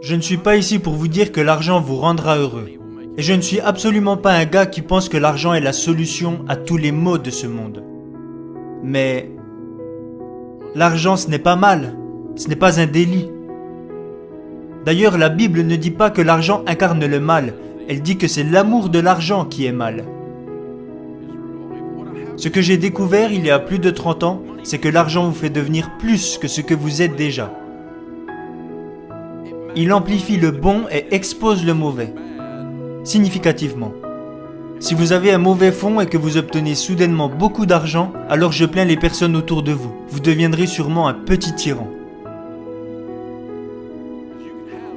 Je ne suis pas ici pour vous dire que l'argent vous rendra heureux. Et je ne suis absolument pas un gars qui pense que l'argent est la solution à tous les maux de ce monde. Mais l'argent, ce n'est pas mal. Ce n'est pas un délit. D'ailleurs, la Bible ne dit pas que l'argent incarne le mal. Elle dit que c'est l'amour de l'argent qui est mal. Ce que j'ai découvert il y a plus de 30 ans, c'est que l'argent vous fait devenir plus que ce que vous êtes déjà. Il amplifie le bon et expose le mauvais, significativement. Si vous avez un mauvais fond et que vous obtenez soudainement beaucoup d'argent, alors je plains les personnes autour de vous. Vous deviendrez sûrement un petit tyran.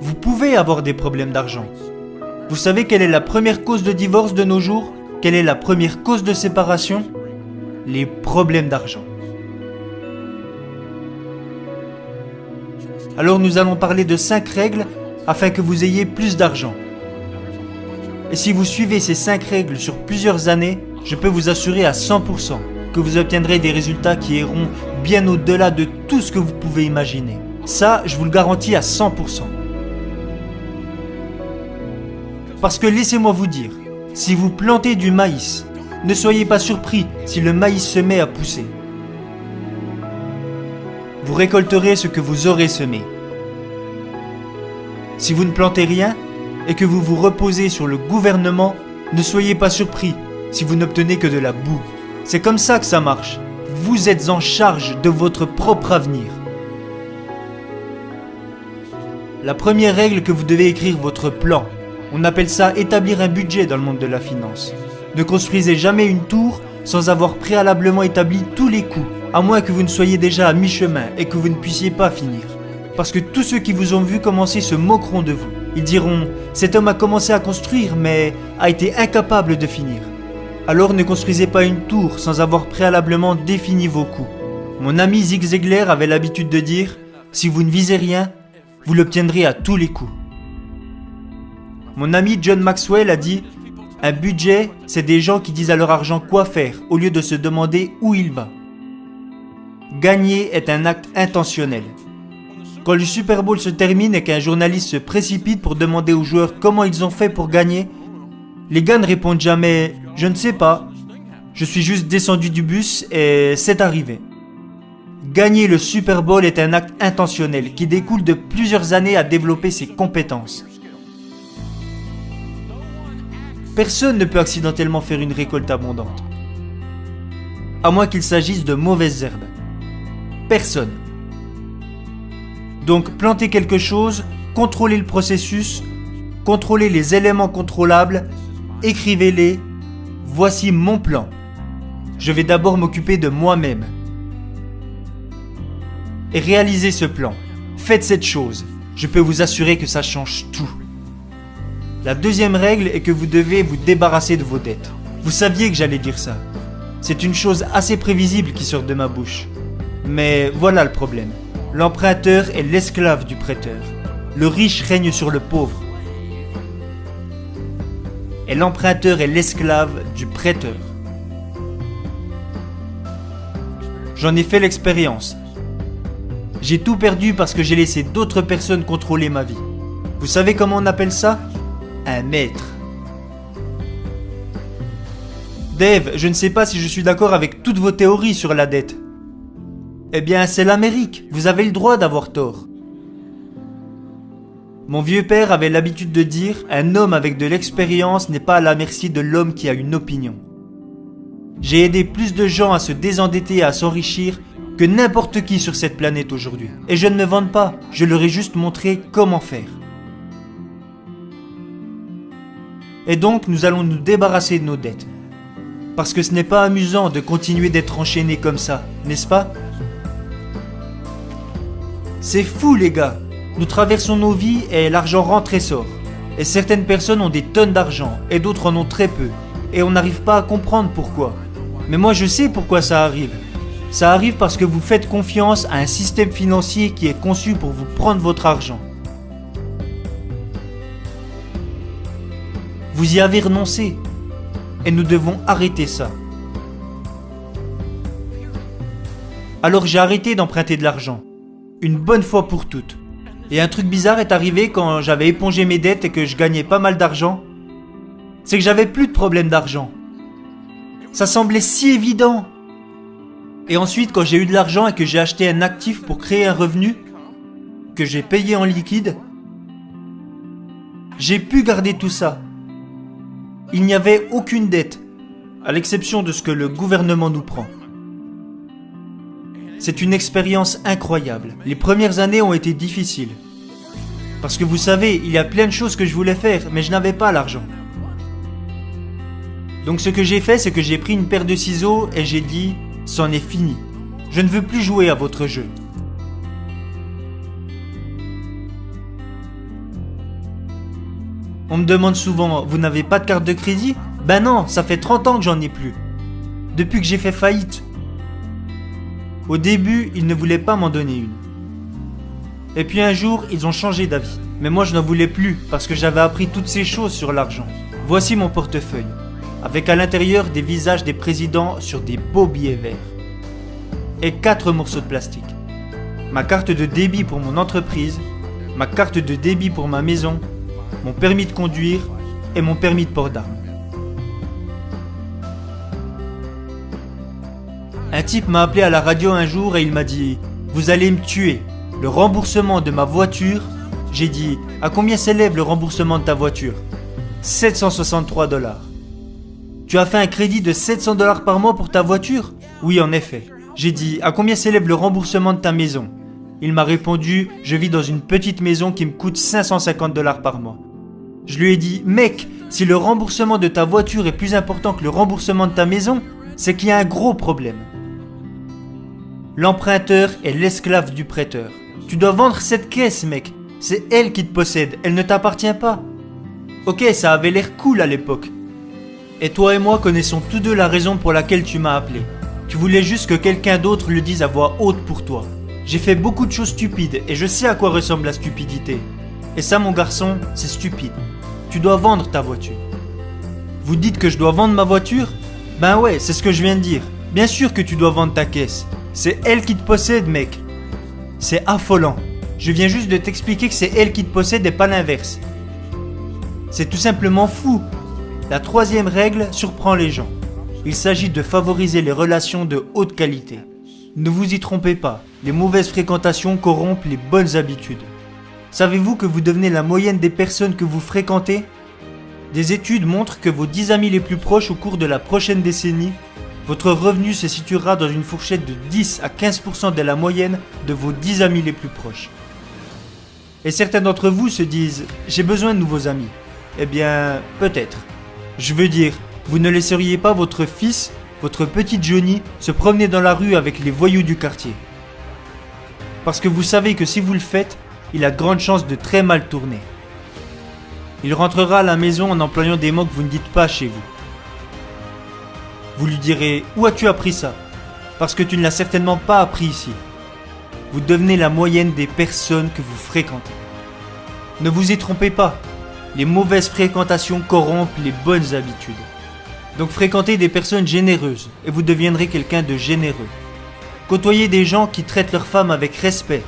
Vous pouvez avoir des problèmes d'argent. Vous savez quelle est la première cause de divorce de nos jours? Quelle est la première cause de séparation? Les problèmes d'argent. Alors nous allons parler de 5 règles afin que vous ayez plus d'argent. Et si vous suivez ces 5 règles sur plusieurs années, je peux vous assurer à 100% que vous obtiendrez des résultats qui iront bien au-delà de tout ce que vous pouvez imaginer. Ça, je vous le garantis à 100%. Parce que laissez-moi vous dire, si vous plantez du maïs, ne soyez pas surpris si le maïs se met à pousser. Vous récolterez ce que vous aurez semé. Si vous ne plantez rien et que vous vous reposez sur le gouvernement, ne soyez pas surpris si vous n'obtenez que de la boue. C'est comme ça que ça marche. Vous êtes en charge de votre propre avenir. La première règle que vous devez écrire votre plan. On appelle ça établir un budget dans le monde de la finance. Ne construisez jamais une tour sans avoir préalablement établi tous les coûts, à moins que vous ne soyez déjà à mi-chemin et que vous ne puissiez pas finir. Parce que tous ceux qui vous ont vu commencer se moqueront de vous. Ils diront « Cet homme a commencé à construire mais a été incapable de finir ». Alors ne construisez pas une tour sans avoir préalablement défini vos coûts. Mon ami Zig Ziglar avait l'habitude de dire « Si vous ne visez rien, vous l'obtiendrez à tous les coups ». Mon ami John Maxwell a dit « Un budget, c'est des gens qui disent à leur argent quoi faire au lieu de se demander où il va. » Gagner est un acte intentionnel. Quand le Super Bowl se termine et qu'un journaliste se précipite pour demander aux joueurs comment ils ont fait pour gagner, les gars ne répondent jamais « Je ne sais pas, je suis juste descendu du bus et c'est arrivé ». Gagner le Super Bowl est un acte intentionnel qui découle de plusieurs années à développer ses compétences. Personne ne peut accidentellement faire une récolte abondante, à moins qu'il s'agisse de mauvaises herbes. Personne. Donc plantez quelque chose, contrôlez le processus, contrôlez les éléments contrôlables, écrivez-les. Voici mon plan. Je vais d'abord m'occuper de moi-même. Et réalisez ce plan. Faites cette chose. Je peux vous assurer que ça change tout. La deuxième règle est que vous devez vous débarrasser de vos dettes. Vous saviez que j'allais dire ça. C'est une chose assez prévisible qui sort de ma bouche. Mais voilà le problème. L'emprunteur est l'esclave du prêteur. Le riche règne sur le pauvre. Et l'emprunteur est l'esclave du prêteur. J'en ai fait l'expérience. J'ai tout perdu parce que j'ai laissé d'autres personnes contrôler ma vie. Vous savez comment on appelle ça ? Un maître. Dave, je ne sais pas si je suis d'accord avec toutes vos théories sur la dette. Eh bien, c'est l'Amérique. Vous avez le droit d'avoir tort. Mon vieux père avait l'habitude de dire « Un homme avec de l'expérience n'est pas à la merci de l'homme qui a une opinion ». J'ai aidé plus de gens à se désendetter et à s'enrichir que n'importe qui sur cette planète aujourd'hui. Et je ne me vante pas, je leur ai juste montré comment faire. Et donc, nous allons nous débarrasser de nos dettes. Parce que ce n'est pas amusant de continuer d'être enchaîné comme ça, n'est-ce pas ? C'est fou les gars. Nous traversons nos vies et l'argent rentre et sort. Et certaines personnes ont des tonnes d'argent et d'autres en ont très peu. Et on n'arrive pas à comprendre pourquoi. Mais moi je sais pourquoi ça arrive. Ça arrive parce que vous faites confiance à un système financier qui est conçu pour vous prendre votre argent. Vous y avez renoncé. Et nous devons arrêter ça. Alors j'ai arrêté d'emprunter de l'argent. Une bonne fois pour toutes. Et un truc bizarre est arrivé quand j'avais épongé mes dettes et que je gagnais pas mal d'argent. C'est que j'avais plus de problème d'argent. Ça semblait si évident. Et ensuite, quand j'ai eu de l'argent et que j'ai acheté un actif pour créer un revenu, que j'ai payé en liquide, j'ai pu garder tout ça. Il n'y avait aucune dette, à l'exception de ce que le gouvernement nous prend. C'est une expérience incroyable. Les premières années ont été difficiles. Parce que vous savez, il y a plein de choses que je voulais faire, mais je n'avais pas l'argent. Donc ce que j'ai fait, c'est que j'ai pris une paire de ciseaux et j'ai dit « c'en est fini. Je ne veux plus jouer à votre jeu. » On me demande souvent « vous n'avez pas de carte de crédit ?» Ben non, ça fait 30 ans que j'en ai plus. Depuis que j'ai fait faillite. Au début, ils ne voulaient pas m'en donner une. Et puis un jour, ils ont changé d'avis. Mais moi, je n'en voulais plus parce que j'avais appris toutes ces choses sur l'argent. Voici mon portefeuille, avec à l'intérieur des visages des présidents sur des beaux billets verts. Et 4 morceaux de plastique. Ma carte de débit pour mon entreprise, ma carte de débit pour ma maison, mon permis de conduire et mon permis de port d'armes. Un type m'a appelé à la radio un jour et il m'a dit « Vous allez me tuer. Le remboursement de ma voiture... » J'ai dit « À combien s'élève le remboursement de ta voiture ?»« 763 $. Tu as fait un crédit de 700 $ par mois pour ta voiture ? Oui, en effet. J'ai dit « À combien s'élève le remboursement de ta maison ?» Il m'a répondu « Je vis dans une petite maison qui me coûte 550 $ par mois. » Je lui ai dit « Mec, si le remboursement de ta voiture est plus important que le remboursement de ta maison, c'est qu'il y a un gros problème. » L'emprunteur est l'esclave du prêteur. Tu dois vendre cette caisse, mec. C'est elle qui te possède, elle ne t'appartient pas. Ok, ça avait l'air cool à l'époque. Et toi et moi connaissons tous deux la raison pour laquelle tu m'as appelé. Tu voulais juste que quelqu'un d'autre le dise à voix haute pour toi. J'ai fait beaucoup de choses stupides et je sais à quoi ressemble la stupidité. Et ça, mon garçon, c'est stupide. Tu dois vendre ta voiture. Vous dites que je dois vendre ma voiture ? Ben ouais, c'est ce que je viens de dire. Bien sûr que tu dois vendre ta caisse. C'est elle qui te possède, mec. C'est affolant. Je viens juste de t'expliquer que c'est elle qui te possède et pas l'inverse. C'est tout simplement fou. La 3e règle surprend les gens. Il s'agit de favoriser les relations de haute qualité. Ne vous y trompez pas, les mauvaises fréquentations corrompent les bonnes habitudes. Savez-vous que vous devenez la moyenne des personnes que vous fréquentez ? Des études montrent que vos 10 amis les plus proches au cours de la prochaine décennie, votre revenu se situera dans une fourchette de 10 à 15% de la moyenne de vos 10 amis les plus proches. Et certains d'entre vous se disent « J'ai besoin de nouveaux amis ». Eh bien, peut-être. Je veux dire, vous ne laisseriez pas votre fils, votre petite Johnny, se promener dans la rue avec les voyous du quartier. Parce que vous savez que si vous le faites, il a de grandes chances de très mal tourner. Il rentrera à la maison en employant des mots que vous ne dites pas chez vous. Vous lui direz « Où as-tu appris ça ?» Parce que tu ne l'as certainement pas appris ici. Vous devenez la moyenne des personnes que vous fréquentez. Ne vous y trompez pas, les mauvaises fréquentations corrompent les bonnes habitudes. Donc fréquentez des personnes généreuses et vous deviendrez quelqu'un de généreux. Côtoyez des gens qui traitent leurs femmes avec respect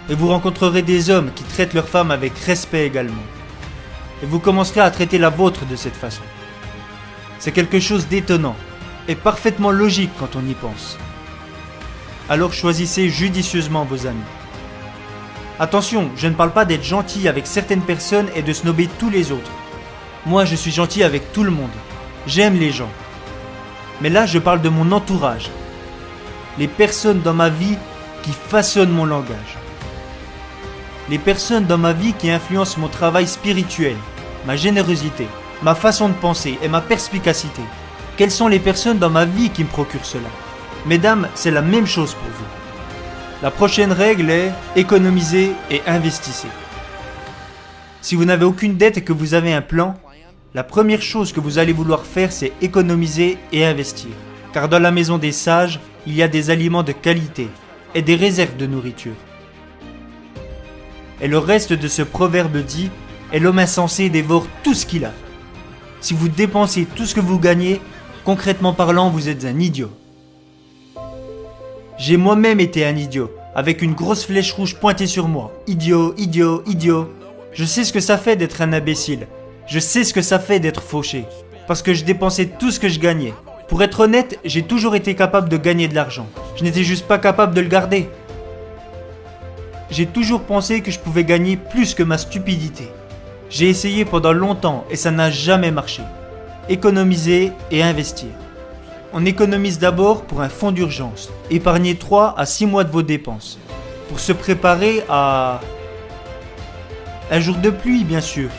et vous rencontrerez des hommes qui traitent leurs femmes avec respect également. Et vous commencerez à traiter la vôtre de cette façon. C'est quelque chose d'étonnant et parfaitement logique quand on y pense. Alors choisissez judicieusement vos amis. Attention, je ne parle pas d'être gentil avec certaines personnes et de snober tous les autres. Moi, je suis gentil avec tout le monde. J'aime les gens. Mais là, je parle de mon entourage. Les personnes dans ma vie qui façonnent mon langage. Les personnes dans ma vie qui influencent mon travail spirituel, ma générosité, ma façon de penser et ma perspicacité. Quelles sont les personnes dans ma vie qui me procurent cela ? Mesdames, c'est la même chose pour vous. La prochaine règle est économisez et investissez. Si vous n'avez aucune dette et que vous avez un plan, la première chose que vous allez vouloir faire, c'est économiser et investir. Car dans la maison des sages, il y a des aliments de qualité et des réserves de nourriture. Et le reste de ce proverbe dit, et l'homme insensé dévore tout ce qu'il a. Si vous dépensez tout ce que vous gagnez, concrètement parlant, vous êtes un idiot. J'ai moi-même été un idiot. avec une grosse flèche rouge pointée sur moi. Idiot, idiot, idiot. Je sais ce que ça fait d'être un imbécile. Je sais ce que ça fait d'être fauché. Parce que je dépensais tout ce que je gagnais. Pour être honnête, j'ai toujours été capable de gagner de l'argent. Je n'étais juste pas capable de le garder. J'ai toujours pensé que je pouvais gagner plus que ma stupidité. J'ai essayé pendant longtemps et ça n'a jamais marché. Économiser et investir. On économise d'abord pour un fonds d'urgence. Épargnez 3 à 6 mois de vos dépenses. Pour se préparer à... un jour de pluie, bien sûr.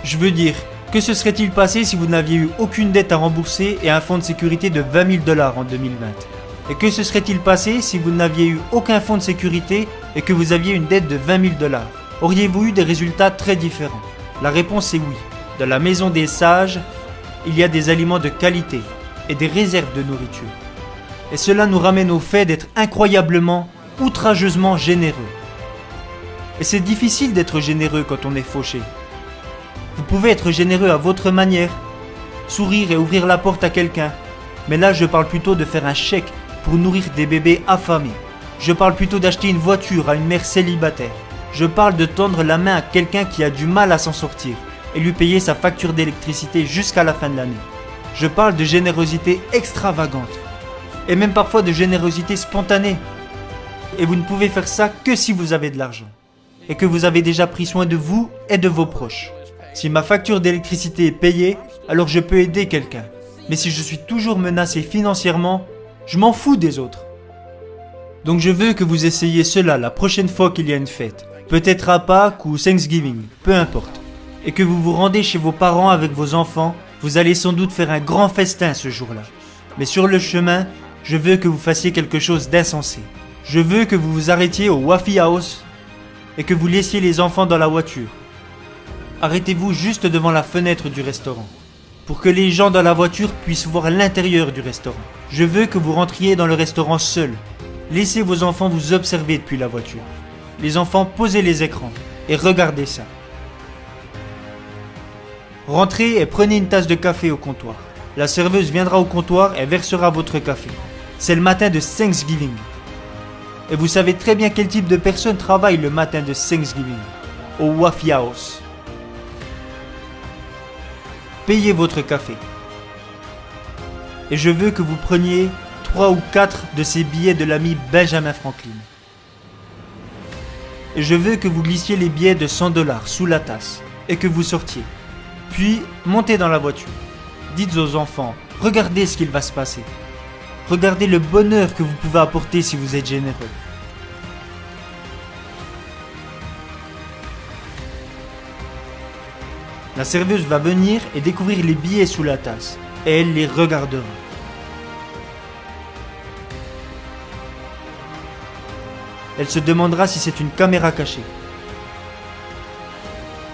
Je veux dire, que se serait-il passé si vous n'aviez eu aucune dette à rembourser et un fonds de sécurité de 20 000 $ en 2020? Et que se serait-il passé si vous n'aviez eu aucun fonds de sécurité et que vous aviez une dette de 20 000 $? Auriez-vous eu des résultats très différents? La réponse est oui. Dans la maison des sages, il y a des aliments de qualité et des réserves de nourriture. Et cela nous ramène au fait d'être incroyablement, outrageusement généreux. Et c'est difficile d'être généreux quand on est fauché. Vous pouvez être généreux à votre manière, sourire et ouvrir la porte à quelqu'un. Mais là, je parle plutôt de faire un chèque pour nourrir des bébés affamés. Je parle plutôt d'acheter une voiture à une mère célibataire. Je parle de tendre la main à quelqu'un qui a du mal à s'en sortir et lui payer sa facture d'électricité jusqu'à la fin de l'année. Je parle de générosité extravagante et même parfois de générosité spontanée. Et vous ne pouvez faire ça que si vous avez de l'argent et que vous avez déjà pris soin de vous et de vos proches. Si ma facture d'électricité est payée, alors je peux aider quelqu'un. Mais si je suis toujours menacé financièrement, je m'en fous des autres. Donc je veux que vous essayiez cela la prochaine fois qu'il y a une fête. Peut-être à Pâques ou Thanksgiving, peu importe. Et que vous vous rendez chez vos parents avec vos enfants, vous allez sans doute faire un grand festin ce jour-là. Mais sur le chemin, je veux que vous fassiez quelque chose d'insensé. Je veux que vous vous arrêtiez au Waffle House et que vous laissiez les enfants dans la voiture. Arrêtez-vous juste devant la fenêtre du restaurant, pour que les gens dans la voiture puissent voir l'intérieur du restaurant. Je veux que vous rentriez dans le restaurant seul. Laissez vos enfants vous observer depuis la voiture. Les enfants, posez les écrans et regardez ça. Rentrez et prenez une tasse de café au comptoir. La serveuse viendra au comptoir et versera votre café. C'est le matin de Thanksgiving. Et vous savez très bien quel type de personnes travaille le matin de Thanksgiving au Waffle House. Payez votre café. Et je veux que vous preniez 3 ou 4 de ces billets de l'ami Benjamin Franklin. Et je veux que vous glissiez les billets de 100 $ sous la tasse et que vous sortiez. Puis, montez dans la voiture. Dites aux enfants, regardez ce qu'il va se passer. Regardez le bonheur que vous pouvez apporter si vous êtes généreux. La serveuse va venir et découvrir les billets sous la tasse. Et elle les regardera. Elle se demandera si c'est une caméra cachée.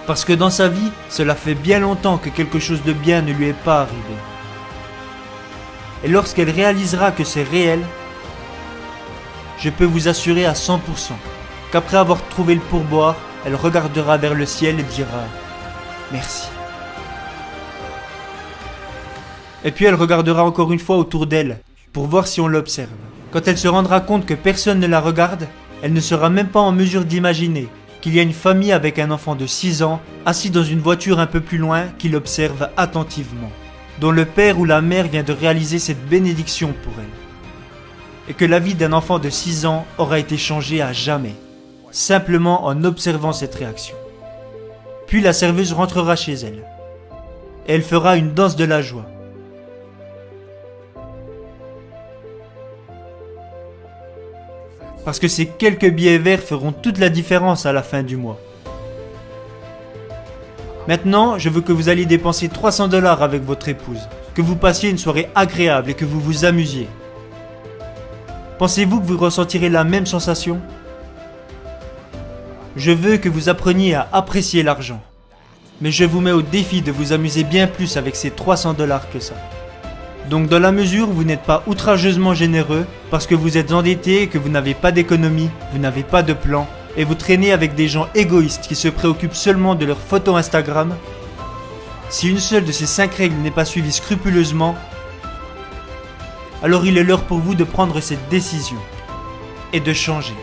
Parce que dans sa vie, cela fait bien longtemps que quelque chose de bien ne lui est pas arrivé. Et lorsqu'elle réalisera que c'est réel, je peux vous assurer à 100% qu'après avoir trouvé le pourboire, elle regardera vers le ciel et dira « Merci ». Et puis elle regardera encore une fois autour d'elle pour voir si on l'observe. Quand elle se rendra compte que personne ne la regarde, elle ne sera même pas en mesure d'imaginer qu'il y a une famille avec un enfant de 6 ans assis dans une voiture un peu plus loin qui l'observe attentivement, dont le père ou la mère vient de réaliser cette bénédiction pour elle. Et que la vie d'un enfant de 6 ans aura été changée à jamais, simplement en observant cette réaction. Puis la serveuse rentrera chez elle. Et elle fera une danse de la joie. Parce que ces quelques billets verts feront toute la différence à la fin du mois. Maintenant, je veux que vous alliez dépenser 300 $ avec votre épouse, que vous passiez une soirée agréable et que vous vous amusiez. Pensez-vous que vous ressentirez la même sensation ? Je veux que vous appreniez à apprécier l'argent. Mais je vous mets au défi de vous amuser bien plus avec ces 300 $ que ça. Donc dans la mesure où vous n'êtes pas outrageusement généreux, parce que vous êtes endetté et que vous n'avez pas d'économie, vous n'avez pas de plan, et vous traînez avec des gens égoïstes qui se préoccupent seulement de leurs photos Instagram, si une seule de ces 5 règles n'est pas suivie scrupuleusement, alors il est l'heure pour vous de prendre cette décision et de changer.